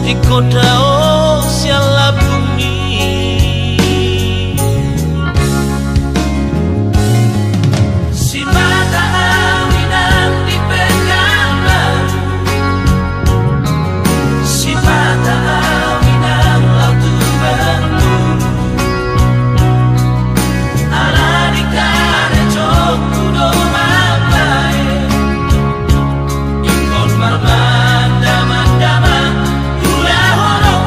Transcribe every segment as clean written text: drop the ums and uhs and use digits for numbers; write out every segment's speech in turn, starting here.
di kota siala bumi. Si mata awinan dipegang baru, si mata awinan lautu bantu, ala di kare cok kudo mapai, ikon marmanda mandama ulah horok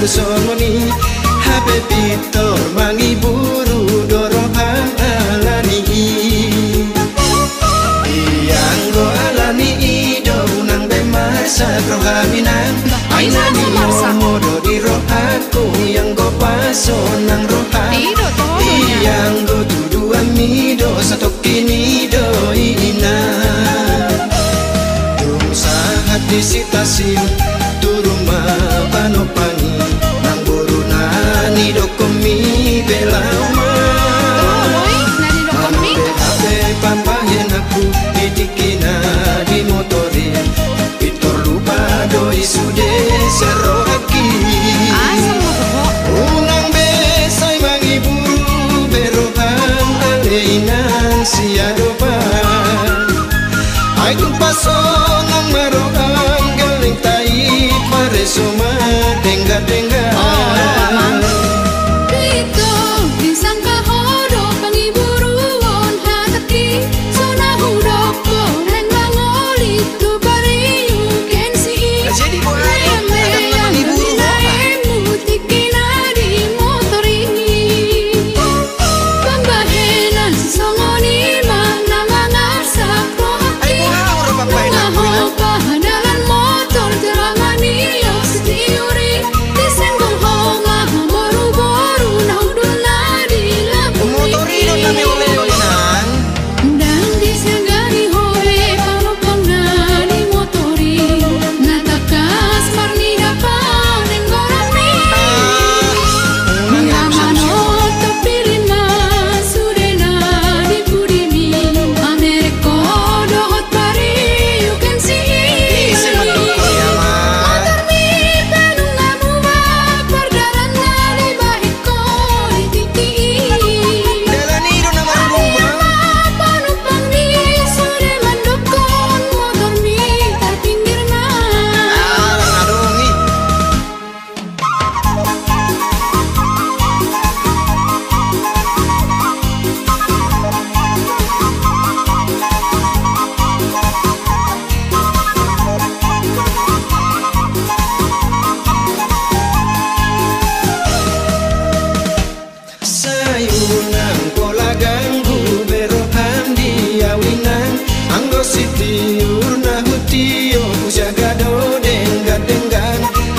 songoni habe pitor mangi buru dorohan alani Ianggo alani ido nang bemasa rohaminan Ainani modo di rohaku yang go paso nang rohan Ianggo tudu amido satu kini do ina Dum sahat di stasiun turuma panopangi nang burunani do komi belama Ambe habe pampahen aku didikina di motori Pitor lupa doi sude serohaki Unang besai mangi buru berohan aleinan siadopan Ai tung pasong ang marohan galing tai pare soma dengga-dengga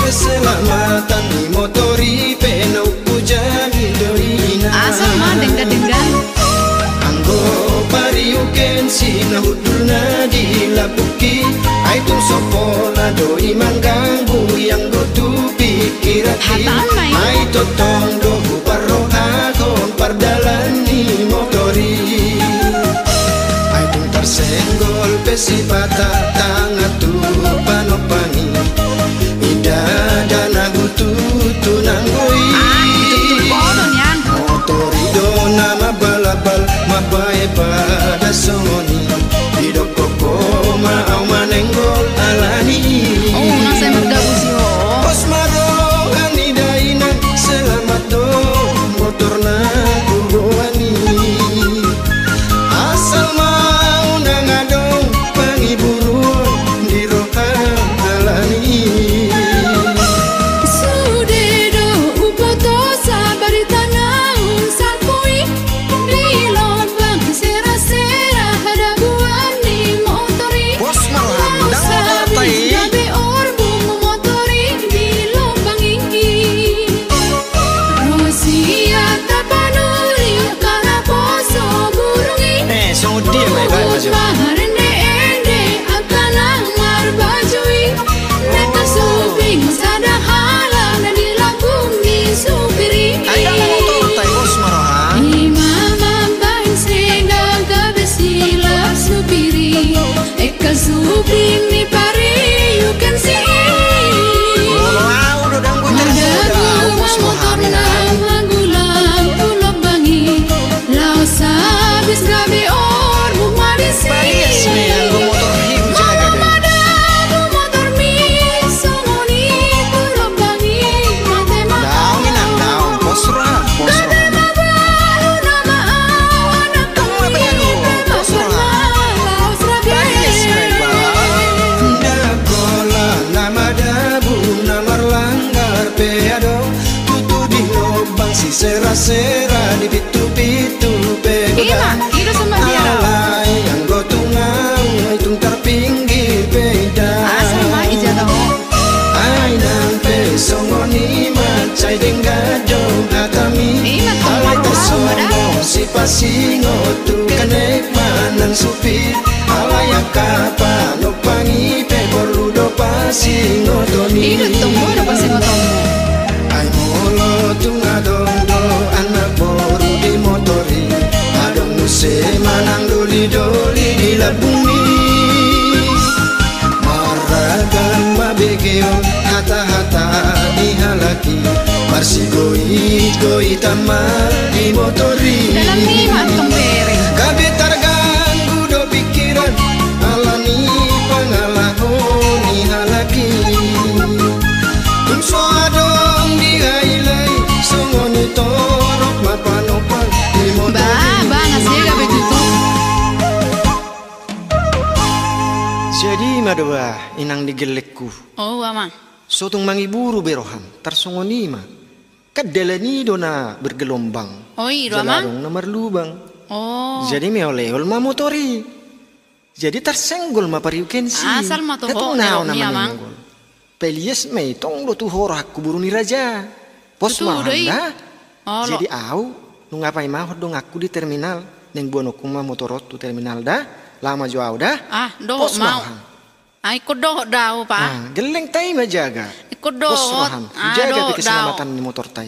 Keselamatan di motori penau pujani doina Asal mah dengga-denggan Anggo pariuken sinahudulna dilapuki Ai tung sopola doi mangganggu yang go tu pikirati Ai totong dohu parrohakon pardalani motori Ai tung tersenggol pesipata tangatu panopangi Dana gututu nanggoi Motori do nama balabal mabae pada songoni Hidup koko mau manenggol alani nasa mergaus yo Pos maro anidaina selamat do motor na kubuani Asal mau nangadong pangiburuan di rohan sera-sera di pitu-pitu Ina, pegoda. kira sama dia raw. Alay ang gotungang itong terpinggir beda. Sama ija raw. Ay nang pesongoni macay denggado hatami. Ina, Alay tunggu tersongo si pasingo tu kanek manang supir. Alay akapa no pangipe porludo pasingo doni. Ina, tunggu na pasti ngotomo. Ay molo tunga dondo anak boru di motori. Adong nuse manang doli-doli di labumi. Maragan mabegeo hata-hata di halaki. Marsigoi-goi tamal di motori. Dalam lima tong bere. Kabeh terganggu do pikiran alani pangalahon ni halaki. Tung soadong di hailai songoni torok mapan-opan di motori. Ba, ngasih gabe tutup. Jadi madua inang digelekku. Oh, ama. Sotung mangiburu berohan tarsongoni ma. Kadelani dona bergelombang. Oh, iro ama. Jalarong na marlubang. Oh. Jadi meolehol ma motori. Jadi tersenggol ma pariukensi. Asal ma toho, Katong nero nao na mi amang. manenggol. Pelias may tong lo tu horak kuburu ni raja. Pos Betul, doi. mahanda. Oh, Jadi au nung ngapain mahod dong aku di terminal. Neng buano kuma motorot tu terminal dah. Lama jo au dah. Ah, doh Pos mau. mahang. Ay, ko doh daw pa. Ah, geleng tay majaga. Ko doh. Pos mahang. Ah, Jaga doh di keselamatan ni motor tay.